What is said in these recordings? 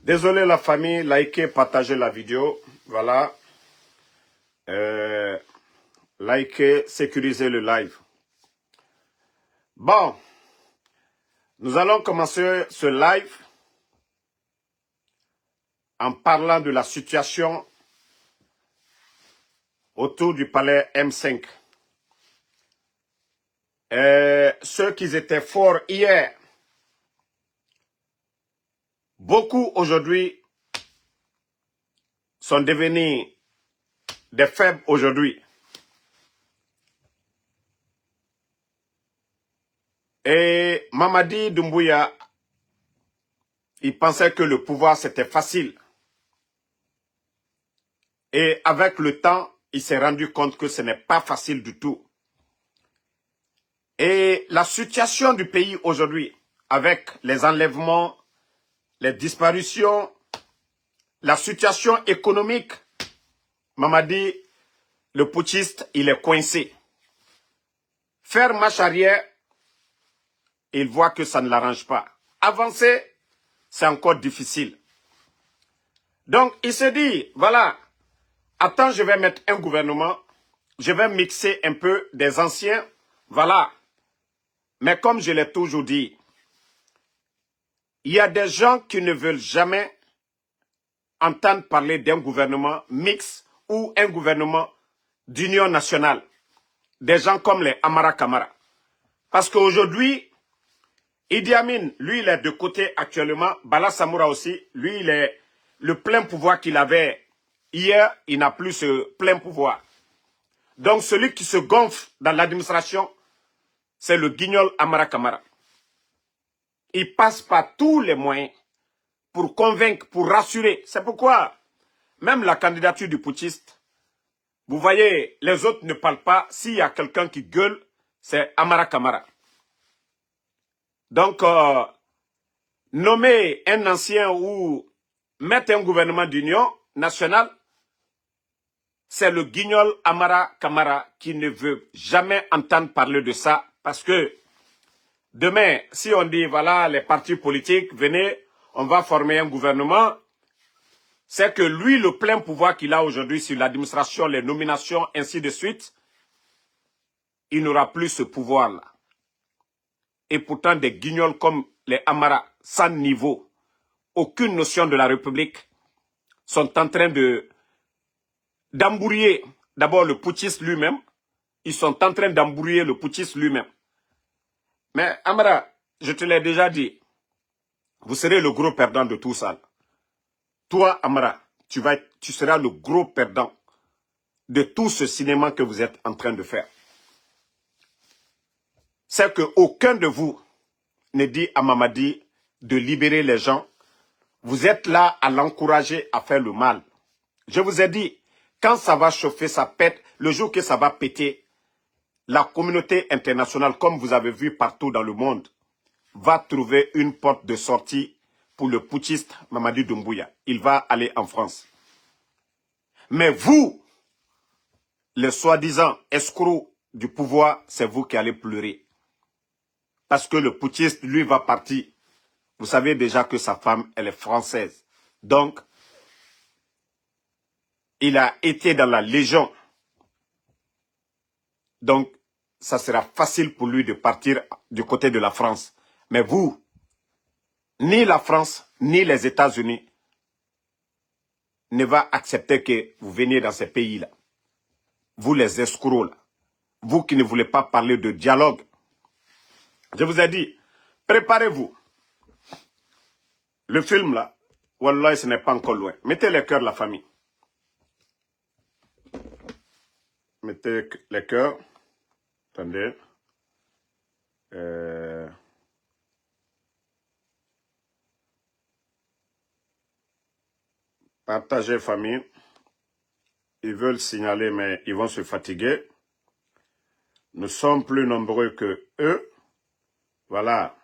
Désolé la famille, likez, partagez la vidéo. Voilà. Likez, sécurisez le live. Bon, nous allons commencer ce live en parlant de la situation autour du palais M5. Ceux qui étaient forts hier, beaucoup aujourd'hui sont devenus des faibles aujourd'hui. Et Mamadi Doumbouya, il pensait que le pouvoir c'était facile. Et avec le temps, il s'est rendu compte que ce n'est pas facile du tout. Et la situation du pays aujourd'hui, avec les enlèvements, les disparitions, la situation économique, Mamadi, le putschiste, il est coincé. Faire marche arrière, il voit que ça ne l'arrange pas. Avancer, c'est encore difficile. Donc, il se dit, voilà, attends, je vais mettre un gouvernement, je vais mixer un peu des anciens, voilà. Mais comme je l'ai toujours dit, il y a des gens qui ne veulent jamais entendre parler d'un gouvernement mixte ou un gouvernement d'union nationale. Des gens comme les Amara Kamara. Parce qu'aujourd'hui, Idi Amin, lui, il est de côté actuellement. Bala Samoura aussi, lui, il est le plein pouvoir qu'il avait hier, il n'a plus ce plein pouvoir. Donc, celui qui se gonfle dans l'administration, c'est le guignol Amara Kamara. Il passe par tous les moyens pour convaincre, pour rassurer. C'est pourquoi, même la candidature du putschiste, vous voyez, les autres ne parlent pas. S'il y a quelqu'un qui gueule, c'est Amara Kamara. Donc, nommer un ancien ou mettre un gouvernement d'union nationale, c'est le guignol Amara Kamara qui ne veut jamais entendre parler de ça parce que demain, si on dit, voilà, les partis politiques, venez, on va former un gouvernement, c'est que lui, le plein pouvoir qu'il a aujourd'hui sur l'administration, les nominations, ainsi de suite, il n'aura plus ce pouvoir-là. Et pourtant, des guignols comme les Amara, sans niveau, aucune notion de la République, sont en train d'embrouiller d'abord le putschiste lui-même. Ils sont en train d'embrouiller le putschiste lui-même. Mais Amara, je te l'ai déjà dit, vous serez le gros perdant de tout ça. Toi, Amara, tu seras le gros perdant de tout ce cinéma que vous êtes en train de faire. C'est qu'aucun de vous ne dit à Mamadi de libérer les gens. Vous êtes là à l'encourager à faire le mal. Je vous ai dit, quand ça va chauffer, ça pète. Le jour que ça va péter, la communauté internationale, comme vous avez vu partout dans le monde, va trouver une porte de sortie pour le putschiste Mamadi Doumbouya. Il va aller en France. Mais vous, les soi-disant escrocs du pouvoir, c'est vous qui allez pleurer. Parce que le putschiste, lui, va partir. Vous savez déjà que sa femme, elle est française. Donc, il a été dans la Légion. Donc, ça sera facile pour lui de partir du côté de la France. Mais vous, ni la France, ni les États-Unis ne va accepter que vous veniez dans ces pays-là. Vous les escrocs là. Vous qui ne voulez pas parler de dialogue. Je vous ai dit, préparez-vous. Le film là, wallah, ce n'est pas encore loin. Mettez les cœurs, la famille. Mettez les cœurs. Attendez. Partagez, famille. Ils veulent signaler, mais ils vont se fatiguer. Nous sommes plus nombreux que eux. Voilà.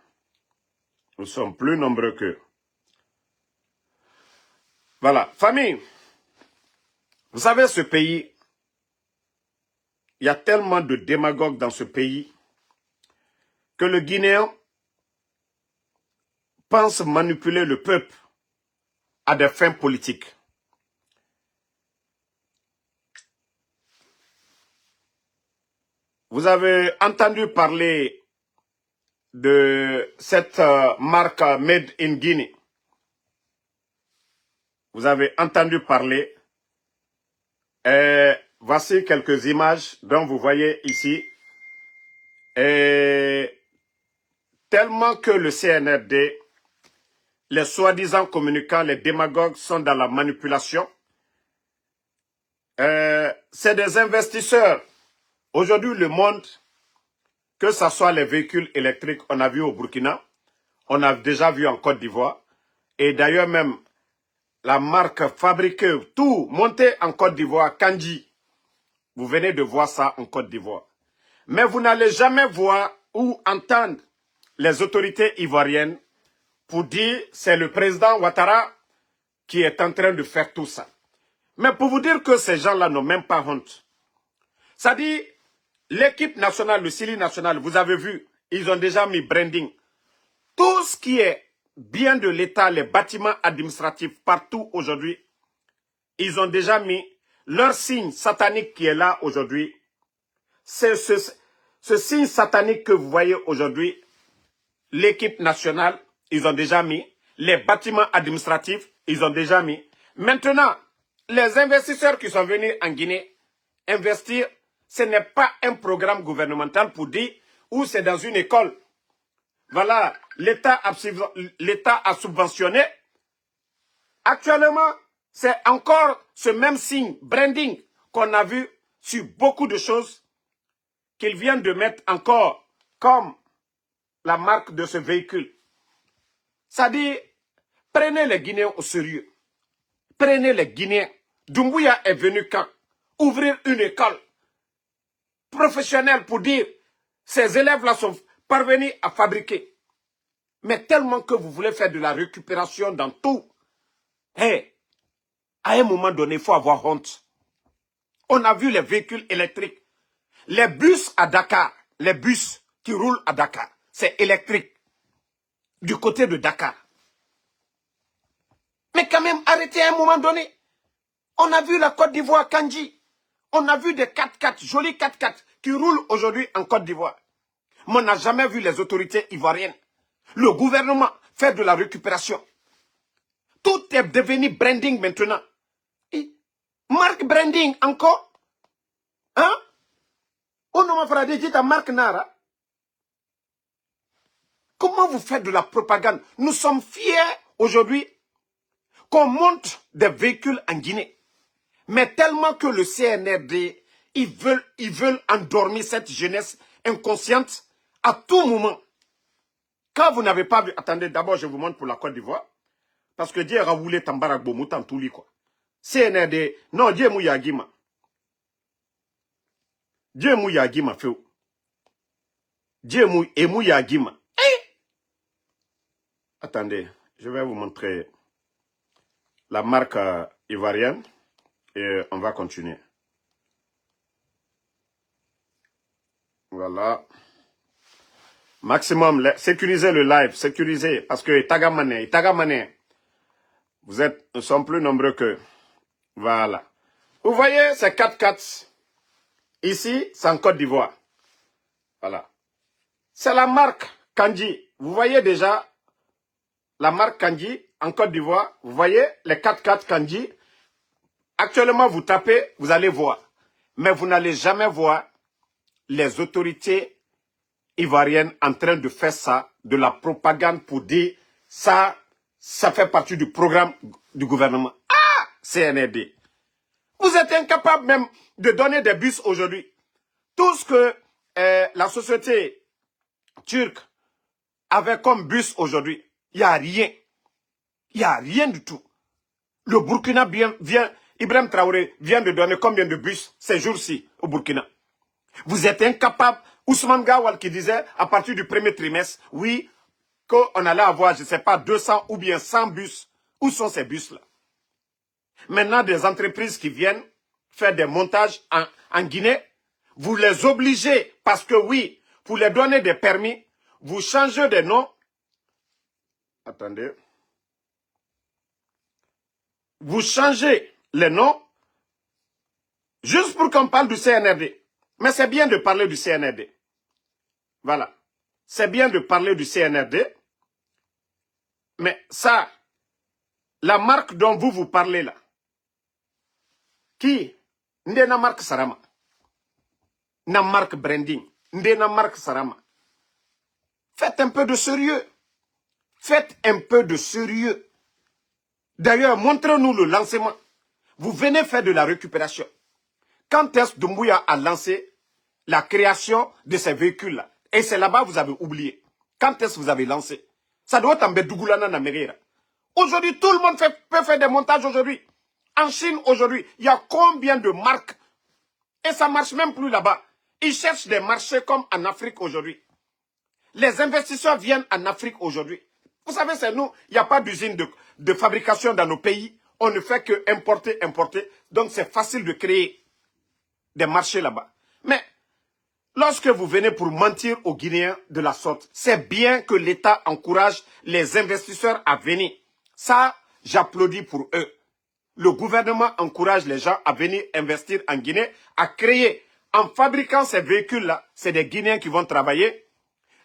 Nous sommes plus nombreux qu'eux. Voilà. Famille, vous savez, ce pays, il y a tellement de démagogues dans ce pays que le Guinéen pense manipuler le peuple à des fins politiques. Vous avez entendu parler de cette marque Made in Guinea. Vous avez entendu parler. Voici quelques images dont vous voyez ici. Tellement que le CNRD, les soi-disant communicants, les démagogues sont dans la manipulation. C'est des investisseurs. Aujourd'hui, le monde, que ce soit les véhicules électriques, on a vu au Burkina, on a déjà vu en Côte d'Ivoire, et d'ailleurs même la marque fabriquée, tout monté en Côte d'Ivoire, Kanji. Vous venez de voir ça en Côte d'Ivoire. Mais vous n'allez jamais voir ou entendre les autorités ivoiriennes pour dire c'est le président Ouattara qui est en train de faire tout ça. Mais pour vous dire que ces gens-là n'ont même pas honte. Ça dit, l'équipe nationale, le Sili national, vous avez vu, ils ont déjà mis branding. Tout ce qui est bien de l'État, les bâtiments administratifs partout aujourd'hui, ils ont déjà mis leur signe satanique qui est là aujourd'hui. C'est ce signe satanique que vous voyez aujourd'hui, l'équipe nationale, ils ont déjà mis. Les bâtiments administratifs, ils ont déjà mis. Maintenant, les investisseurs qui sont venus en Guinée investir, ce n'est pas un programme gouvernemental pour dire où c'est dans une école. Voilà, l'État a subventionné. Actuellement, c'est encore ce même signe, branding, qu'on a vu sur beaucoup de choses qu'ils viennent de mettre encore comme la marque de ce véhicule. Ça dit, prenez les Guinéens au sérieux. Prenez les Guinéens. Doumbouya est venu quand? Ouvrir une école professionnelle pour dire ces élèves-là sont parvenus à fabriquer. Mais tellement que vous voulez faire de la récupération dans tout. Hey, à un moment donné, il faut avoir honte. On a vu les véhicules électriques. Les bus à Dakar, les bus qui roulent à Dakar, c'est électrique. Du côté de Dakar. Mais quand même, arrêtez à un moment donné. On a vu la Côte d'Ivoire, Kandji. On a vu des 4x4, jolis 4x4, qui roulent aujourd'hui en Côte d'Ivoire. Mais on n'a jamais vu les autorités ivoiriennes. Le gouvernement faire de la récupération. Tout est devenu branding maintenant. Et marque branding encore. Hein? On m'a fait dire ta marque Nara. Comment vous faites de la propagande? Nous sommes fiers aujourd'hui qu'on monte des véhicules en Guinée. Mais tellement que le CNRD, ils veulent endormir cette jeunesse inconsciente à tout moment. Quand vous n'avez pas vu, attendez, d'abord je vous montre pour la Côte d'Ivoire. Parce que Dieu a roulé Tambarak Bomoutan tout lui quoi. CNRD, non, Dieu Mouyagima. Dieu Mouyagima fait. Dieu Mouyagima. Attendez, je vais vous montrer la marque ivoirienne et on va continuer. Voilà. Maximum, sécurisez le live, sécurisez, parce que Tagamane, nous sommes plus nombreux que. Voilà. Vous voyez ces 4x4. Ici, c'est en Côte d'Ivoire. Voilà. C'est la marque Kandji. Vous voyez déjà la marque Kandji en Côte d'Ivoire. Vous voyez les 4x4 Kandji. Actuellement, vous tapez, vous allez voir. Mais vous n'allez jamais voir les autorités ivoiriennes en train de faire ça, de la propagande pour dire ça fait partie du programme du gouvernement. Ah, CNRD. Vous êtes incapable même de donner des bus aujourd'hui. Tout ce que la société turque avait comme bus aujourd'hui, il n'y a rien. Il n'y a rien du tout. Le Burkina Ibrahim Traoré vient de donner combien de bus ces jours-ci au Burkina? Vous êtes incapable. Ousmane Gawal qui disait à partir du premier trimestre, oui, qu'on allait avoir, je ne sais pas, 200 ou bien 100 bus. Où sont ces bus-là? Maintenant, des entreprises qui viennent faire des montages en Guinée, vous les obligez, parce que oui, pour les donner des permis, vous changez de nom. Attendez. vous changez les noms juste pour qu'on parle du CNRD. Mais c'est bien de parler du CNRD. Voilà. C'est bien de parler du CNRD. Mais ça, la marque dont vous parlez là, qui? Ndena marque Sarama. Na marque branding. Ndena marque Sarama. Faites un peu de sérieux. Faites un peu de sérieux. D'ailleurs, montrez-nous le lancement. Vous venez faire de la récupération. Quand est-ce que Doumbouya a lancé la création de ces véhicules-là? Et c'est là-bas que vous avez oublié. Quand est-ce que vous avez lancé? Ça doit être en Bedougoulana Namerira. Aujourd'hui, tout le monde peut faire des montages aujourd'hui. En Chine, aujourd'hui, il y a combien de marques? Et ça ne marche même plus là-bas. Ils cherchent des marchés comme en Afrique aujourd'hui. Les investisseurs viennent en Afrique aujourd'hui. Vous savez, c'est nous, il n'y a pas d'usine de fabrication dans nos pays. On ne fait que importer, importer. Donc, c'est facile de créer des marchés là-bas. Mais, lorsque vous venez pour mentir aux Guinéens de la sorte, c'est bien que l'État encourage les investisseurs à venir. Ça, j'applaudis pour eux. Le gouvernement encourage les gens à venir investir en Guinée, à créer. En fabriquant ces véhicules-là, c'est des Guinéens qui vont travailler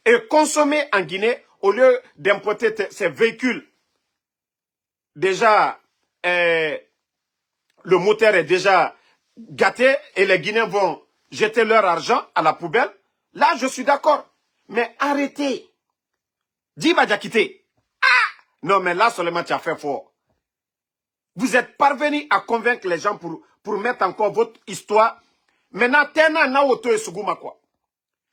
et consommer en Guinée au lieu d'importer ces véhicules. Déjà, le moteur est déjà gâté et les Guinéens vont jeter leur argent à la poubelle. Là, je suis d'accord. Mais arrêtez. Dis Badjakité. Ah! Non, mais là seulement tu as fait fort. Vous êtes parvenu à convaincre les gens pour mettre encore votre histoire. Maintenant,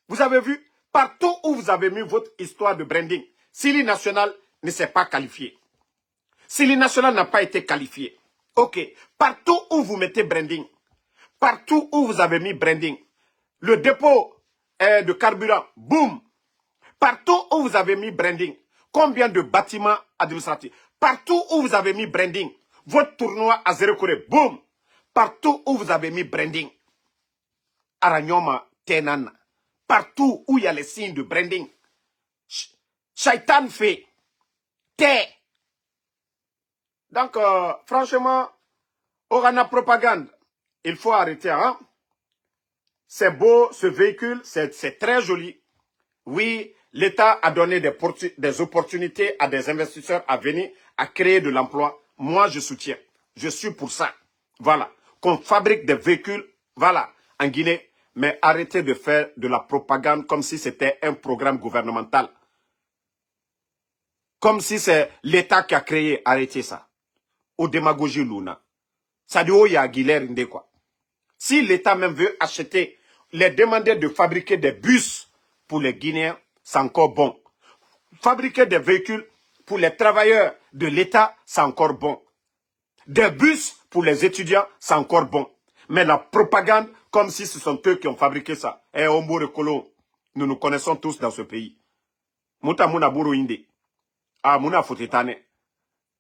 vous avez vu, partout où vous avez mis votre histoire de branding, Sili National ne s'est pas qualifié. Sili National n'a pas été qualifié. Ok. Partout où vous mettez branding, partout où vous avez mis branding, le dépôt de carburant, boum. Partout où vous avez mis branding, combien de bâtiments administratifs, partout où vous avez mis branding, votre tournoi à Zéro Corée, boum. Partout où vous avez mis branding, Aranyoma, Tenan, partout où il y a les signes de branding, Shaitan fait, Té. Donc, franchement, Orana propagande, il faut arrêter, hein. C'est beau, ce véhicule, c'est très joli. Oui, l'État a donné des opportunités à des investisseurs à venir, à créer de l'emploi. Moi, je soutiens. Je suis pour ça. Voilà. Qu'on fabrique des véhicules, voilà, en Guinée. Mais arrêtez de faire de la propagande comme si c'était un programme gouvernemental. Comme si c'est l'État qui a créé. Arrêtez ça. Au démagogie Luna. Ça dit, oh, il y a Aguilère, quoi. Si l'État même veut acheter, les demander de fabriquer des bus pour les Guinéens, c'est encore bon. Fabriquer des véhicules pour les travailleurs de l'État, c'est encore bon. Des bus pour les étudiants, c'est encore bon. Mais la propagande, comme si ce sont eux qui ont fabriqué ça. Eh, Ombo de Colon, nous nous connaissons tous dans ce pays. Mouta Mouna Bouro Inde. Ah, Mouna Fotetane.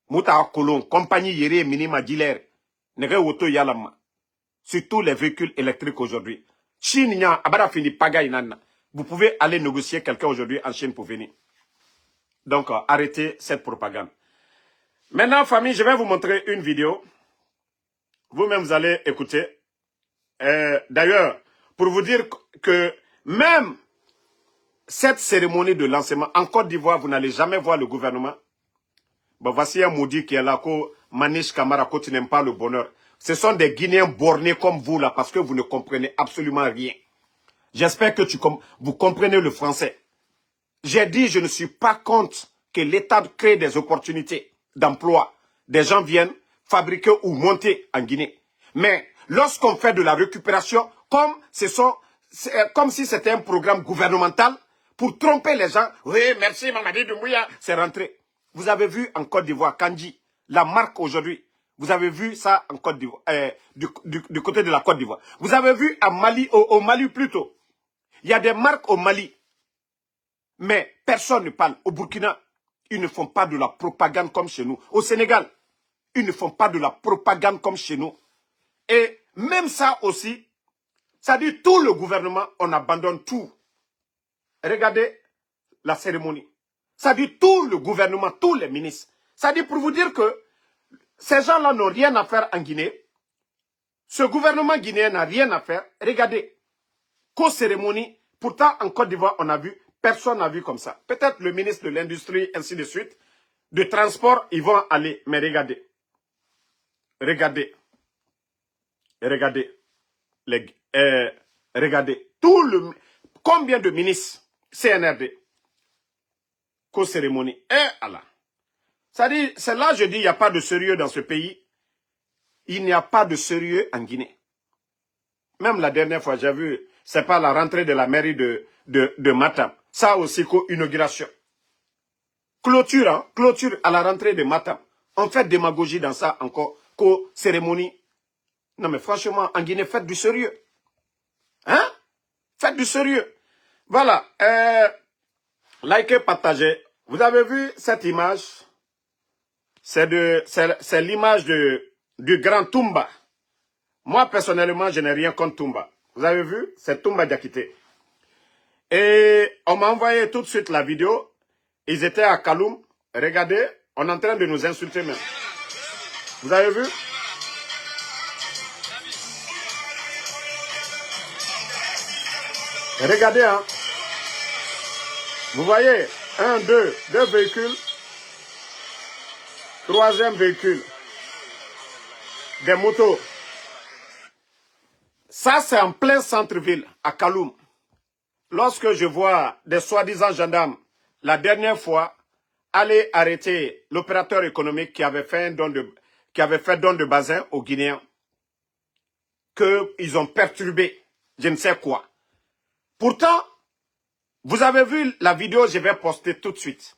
Mouta Colon, compagnie Yere Minima Giler. Nere Woto Yalama. Surtout les véhicules électriques aujourd'hui. Chine, abara fini pagaille nana. Vous pouvez aller négocier quelqu'un aujourd'hui en Chine pour venir. Donc, arrêtez cette propagande. Maintenant, famille, je vais vous montrer une vidéo. Vous-même, vous allez écouter. D'ailleurs, pour vous dire que même cette cérémonie de lancement, en Côte d'Ivoire, vous n'allez jamais voir le gouvernement. Bon, voici un maudit qui est là, Manish Kamara, tu n'aimes pas le bonheur. Ce sont des Guinéens bornés comme vous, là, parce que vous ne comprenez absolument rien. J'espère que vous comprenez le français. J'ai dit, je ne suis pas contre que l'État crée des opportunités d'emploi. Des gens viennent fabriquer ou monter en Guinée. Mais lorsqu'on fait de la récupération, comme si c'était un programme gouvernemental, pour tromper les gens, oui, merci Mamadi Doumbouya, c'est rentré. Vous avez vu en Côte d'Ivoire, Kandji, la marque aujourd'hui, vous avez vu ça en Côte d'Ivoire, du côté de la Côte d'Ivoire. Vous avez vu à Mali, au Mali plutôt. Il y a des marques au Mali. Mais personne ne parle. Au Burkina, ils ne font pas de la propagande comme chez nous. Au Sénégal, ils ne font pas de la propagande comme chez nous. Et même ça aussi, ça dit tout le gouvernement, on abandonne tout. Regardez la cérémonie. Ça dit tout le gouvernement, tous les ministres. Ça dit pour vous dire que Ces gens-là n'ont rien à faire en Guinée. Ce gouvernement guinéen n'a rien à faire. Regardez, co-cérémonie, pourtant en Côte d'Ivoire, on a vu, personne n'a vu comme ça. Peut-être le ministre de l'Industrie, ainsi de suite, de transport, ils vont aller. Mais regardez, regardez, regardez, regardez, combien de ministres CNRD, co-cérémonie, Allah. C'est là je dis, il n'y a pas de sérieux dans ce pays. Il n'y a pas de sérieux en Guinée. Même la dernière fois, j'ai vu, c'est pas la rentrée de la mairie de Matam. Ça aussi, co-inauguration. Clôture, hein, clôture à la rentrée de Matam. On fait démagogie dans ça encore, co-cérémonie. Non mais franchement, en Guinée, faites du sérieux. Hein? Faites du sérieux. Voilà. Likez, partagez. Vous avez vu cette image? C'est l'image du grand Toumba. Moi, personnellement, je n'ai rien contre Toumba. Vous avez vu? C'est Toumba Diakité. Et on m'a envoyé tout de suite la vidéo. Ils étaient à Kaloum. Regardez, on est en train de nous insulter même. Vous avez vu? Regardez, hein. Vous voyez, deux véhicules. Troisième véhicule. Des motos. Ça, c'est en plein centre-ville, à Kaloum. Lorsque je vois des soi-disant gendarmes, la dernière fois, aller arrêter l'opérateur économique qui avait fait don de bazin aux Guinéens, qu'ils ont perturbé, je ne sais quoi. Pourtant, vous avez vu la vidéo, je vais poster tout de suite.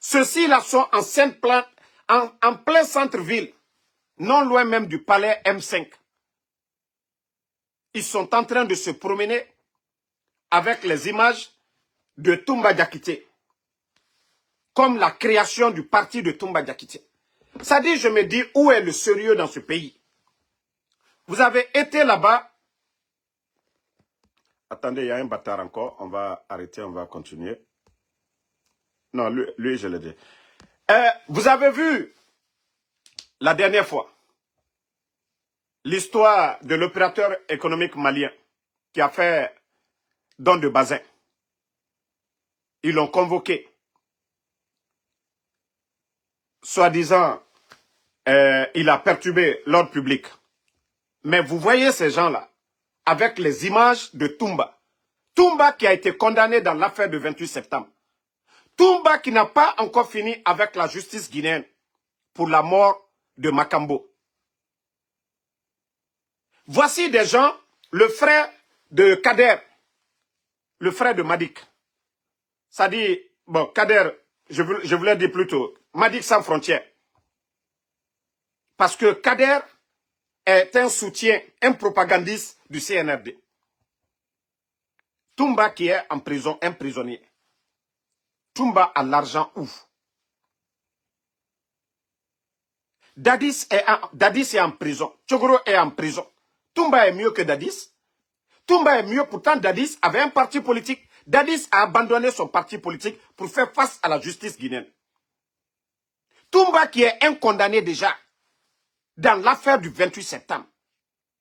Ceux-ci là sont en plein centre-ville, non loin même du palais M5. Ils sont en train de se promener avec les images de Toumba Diakité, comme la création du parti de Toumba Diakité. Ça dit, je me dis, où est le sérieux dans ce pays? Vous avez été là-bas. Attendez, il y a un bâtard encore. On va arrêter, on va continuer. Non, lui je l'ai dit. Vous avez vu, la dernière fois, l'histoire de l'opérateur économique malien qui a fait don de bazin. Ils l'ont convoqué. Soi-disant, il a perturbé l'ordre public. Mais vous voyez ces gens-là, avec les images de Toumba. Toumba qui a été condamné dans l'affaire du 28 septembre. Toumba qui n'a pas encore fini avec la justice guinéenne pour la mort de Makambo. Voici des gens, le frère de Kader, le frère de Madik. Ça dit, bon, Kader, je voulais dire plutôt, Madik sans frontières. Parce que Kader est un soutien, un propagandiste du CNRD. Toumba qui est en prison, un prisonnier. Toumba a l'argent où? Dadis est en prison. Tchogoro est en prison. Toumba est mieux que Dadis. Toumba est mieux, pourtant Dadis avait un parti politique. Dadis a abandonné son parti politique pour faire face à la justice guinéenne. Toumba qui est un condamné déjà dans l'affaire du 28 septembre.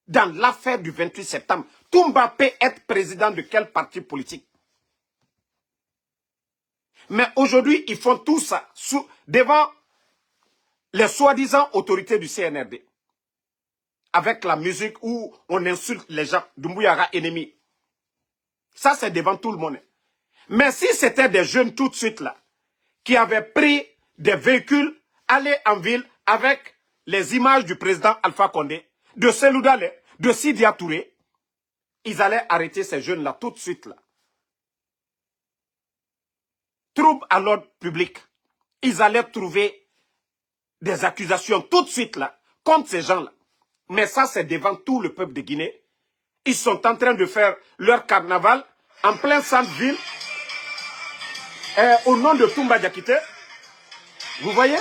Dans l'affaire du 28 septembre, Toumba peut être président de quel parti politique? Mais aujourd'hui, ils font tout ça devant les soi-disant autorités du CNRD. Avec la musique où on insulte les gens, Doumbouya ennemi. Ça, c'est devant tout le monde. Mais si c'était des jeunes tout de suite là, qui avaient pris des véhicules, aller en ville avec les images du président Alpha Condé, de Selou Dale, de Sidia Touré, ils allaient arrêter ces jeunes-là tout de suite là. Trouble à l'ordre public. Ils allaient trouver des accusations tout de suite là, contre ces gens-là. Mais ça, c'est devant tout le peuple de Guinée. Ils sont en train de faire leur carnaval en plein centre-ville au nom de Toumba Diakité. Vous voyez?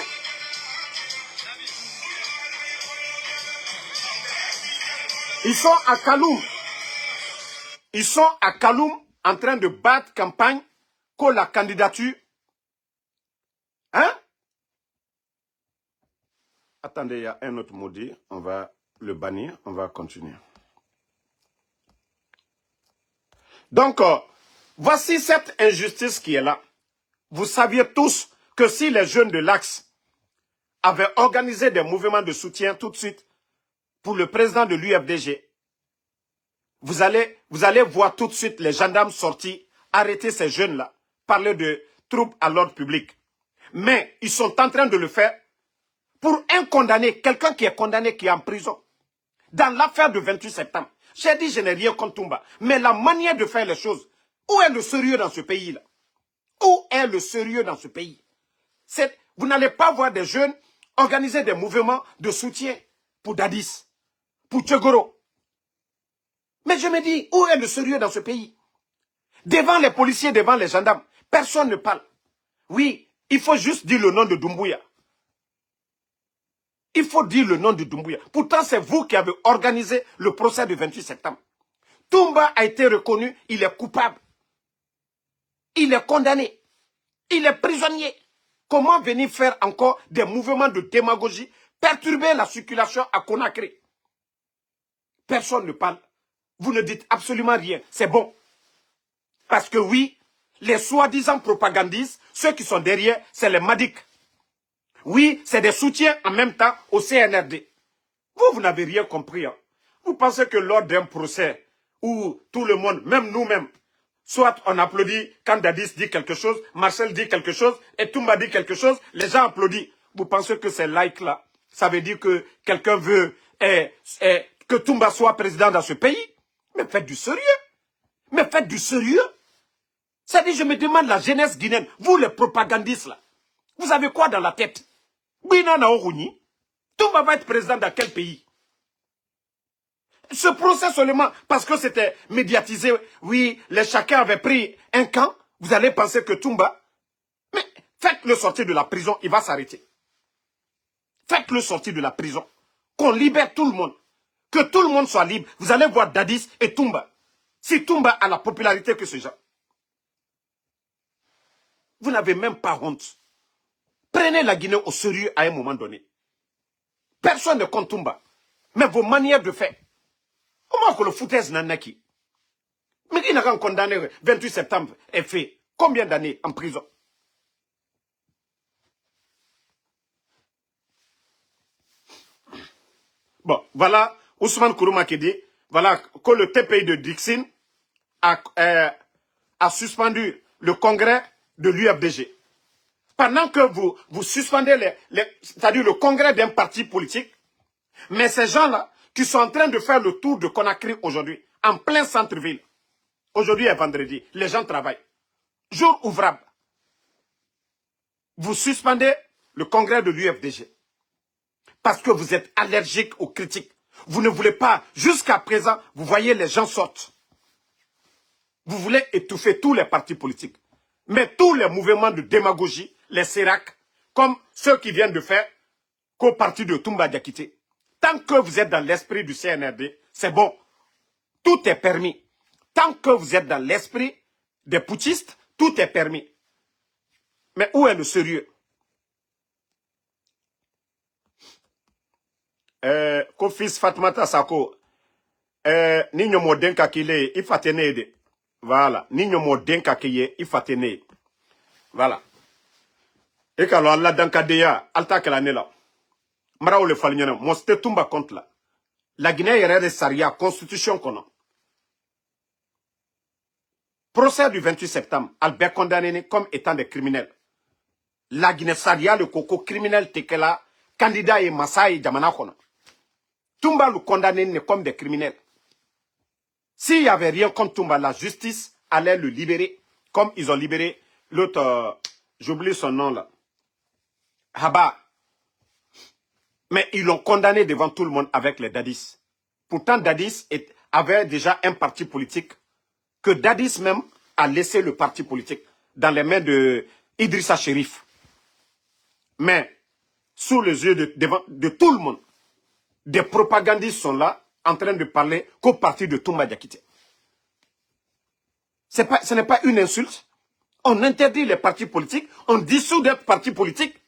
Ils sont à Kaloum. Ils sont à Kaloum en train de battre campagne contre la candidature. Hein? Attendez, il y a un autre maudit. On va le bannir. On va continuer. Donc, voici cette injustice qui est là. Vous saviez tous que si les jeunes de l'Axe avaient organisé des mouvements de soutien tout de suite pour le président de l'UFDG, vous allez voir tout de suite les gendarmes sortis, arrêter ces jeunes-là, parler de troubles à l'ordre public. Mais ils sont en train de le faire pour un condamné, quelqu'un qui est condamné, qui est en prison. Dans l'affaire du 28 septembre, j'ai dit je n'ai rien contre Toumba, mais la manière de faire les choses, où est le sérieux dans ce pays-là? Où est le sérieux dans ce pays? Vous n'allez pas voir des jeunes organiser des mouvements de soutien pour Dadis, pour Tchegoro. Mais je me dis, où est le sérieux dans ce pays? Devant les policiers, devant les gendarmes, personne ne parle. Oui, il faut juste dire le nom de Doumbouya. Il faut dire le nom de Doumbouya. Pourtant, c'est vous qui avez organisé le procès du 28 septembre. Toumba a été reconnu, il est coupable. Il est condamné. Il est prisonnier. Comment venir faire encore des mouvements de démagogie, perturber la circulation à Conakry? Personne ne parle. Vous ne dites absolument rien. C'est bon. Parce que oui, les soi-disant propagandistes, ceux qui sont derrière, c'est les Madik. Oui, c'est des soutiens en même temps au CNRD. Vous n'avez rien compris. Hein. Vous pensez que lors d'un procès où tout le monde, même nous-mêmes, soit on applaudit quand Dadis dit quelque chose, Marcel dit quelque chose, et Toumba dit quelque chose, les gens applaudissent. Vous pensez que ces likes-là, ça veut dire que quelqu'un veut que Toumba soit président dans ce pays? Mais faites du sérieux. Mais faites du sérieux. C'est-à-dire, je me demande la jeunesse guinéenne, vous les propagandistes là, vous avez quoi dans la tête? Bina Naorouni, Toumba va être président dans quel pays? Ce procès seulement parce que c'était médiatisé, oui, les chacun avait pris un camp, vous allez penser que Toumba, mais faites-le sortir de la prison, il va s'arrêter. Faites-le sortir de la prison, qu'on libère tout le monde, que tout le monde soit libre. Vous allez voir Dadis et Toumba. Si Toumba a la popularité que ce genre, vous n'avez même pas honte. Prenez la Guinée au sérieux à un moment donné. Personne ne compte Toumba, mais vos manières de faire. Comment que le foutaise nanaki? Mais qui n'a qu'un condamné 28 septembre est fait combien d'années en prison? Bon, voilà Ousmane Kourouma qui dit, voilà que le TPI de Dixine a suspendu le congrès de l'UFDG. Pendant que vous suspendez c'est-à-dire le congrès d'un parti politique, mais ces gens-là qui sont en train de faire le tour de Conakry aujourd'hui, en plein centre-ville, aujourd'hui est vendredi, les gens travaillent, jour ouvrable, vous suspendez le congrès de l'UFDG parce que vous êtes allergique aux critiques. Vous ne voulez pas, jusqu'à présent, vous voyez les gens sortent. Vous voulez étouffer tous les partis politiques. Mais tous les mouvements de démagogie, les CERAC, comme ceux qui viennent de faire qu'au parti de Toumba Diakité, tant que vous êtes dans l'esprit du CNRD, c'est bon. Tout est permis. Tant que vous êtes dans l'esprit des putschistes, tout est permis. Mais où est le sérieux? Kofis Fatmata Sako, Nino Modenka Kile, Ifatene. Voilà. Nino Modenka Kile, Ifatene. Voilà. Et quand Allah Dankadeya, Alta Kelanela, Marao le Falignana, Moste Tumba contre là. La Guinée est de Saria, constitution qu'on a. Procès du 28 septembre, Albert condamné comme étant des criminels. La Guinée Saria, le coco criminel Tekela, candidat et Massaï Jamanakona. Toumba le condamné comme des criminels. S'il n'y avait rien contre Toumba, la justice allait le libérer, comme ils ont libéré l'autre, j'oublie son nom là, Haba. Mais ils l'ont condamné devant tout le monde avec les Dadis. Pourtant, Dadis avait déjà un parti politique, que Dadis même a laissé le parti politique dans les mains de Idrissa Chérif. Mais, sous les yeux de tout le monde, des propagandistes sont là, en train de parler qu'au parti de Toumba Diakité. Ce n'est pas une insulte. On interdit les partis politiques, on dissout des partis politiques.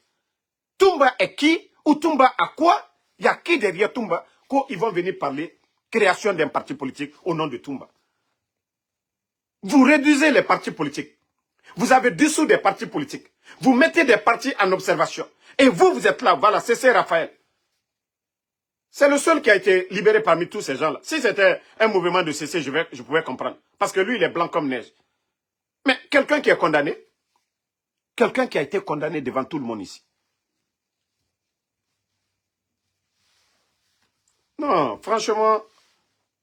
Toumba est qui Ou Toumba à quoi? Il y a qui derrière Toumba qu'ils vont venir parler création d'un parti politique au nom de Toumba? Vous réduisez les partis politiques. Vous avez dissous des partis politiques. Vous mettez des partis en observation. Et vous, vous êtes là. Voilà, c'est Raphaël. C'est le seul qui a été libéré parmi tous ces gens-là. Si c'était un mouvement de CC, je pouvais comprendre. Parce que lui, il est blanc comme neige. Mais quelqu'un qui est condamné, quelqu'un qui a été condamné devant tout le monde ici. Non, franchement,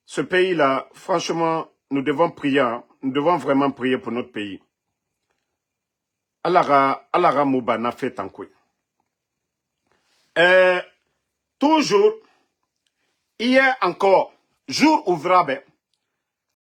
ce pays-là, franchement, nous devons prier. Hein. Nous devons vraiment prier pour notre pays. Alara Mouba n'a fait tant que. Toujours, hier encore, jour ouvrable,